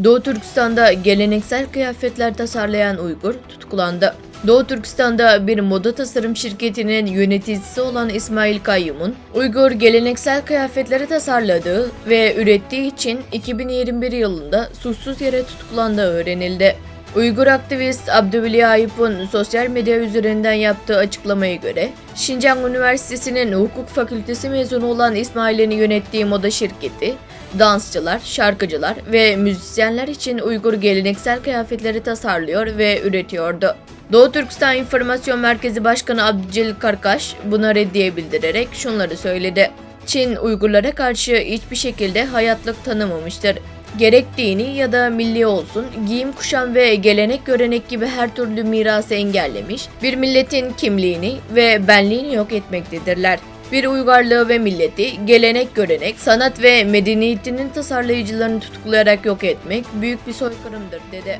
Doğu Türkistan'da geleneksel kıyafetler tasarlayan Uygur tutuklandı. Doğu Türkistan'da bir moda tasarım şirketinin yöneticisi olan İsmail Kayyum'un Uygur geleneksel kıyafetleri tasarladığı ve ürettiği için 2021 yılında suçsuz yere tutuklandığı öğrenildi. Uygur aktivist Abdülveli Ayıp'ın sosyal medya üzerinden yaptığı açıklamaya göre, Şincan Üniversitesi'nin hukuk fakültesi mezunu olan İsmail'in yönettiği moda şirketi, dansçılar, şarkıcılar ve müzisyenler için Uygur geleneksel kıyafetleri tasarlıyor ve üretiyordu. Doğu Türkistan İnformasyon Merkezi Başkanı Abdülcelil Karkaş buna reddiye bildirerek şunları söyledi. Çin Uygurlara karşı hiçbir şekilde hayatlık tanımamıştır. Gerek dini ya da milli olsun, giyim kuşam ve gelenek görenek gibi her türlü mirası engellemiş, bir milletin kimliğini ve benliğini yok etmektedirler. Bir uygarlığı ve milleti, gelenek görenek, sanat ve medeniyetinin tasarlayıcılarını tutuklayarak yok etmek büyük bir soykırımdır, dedi.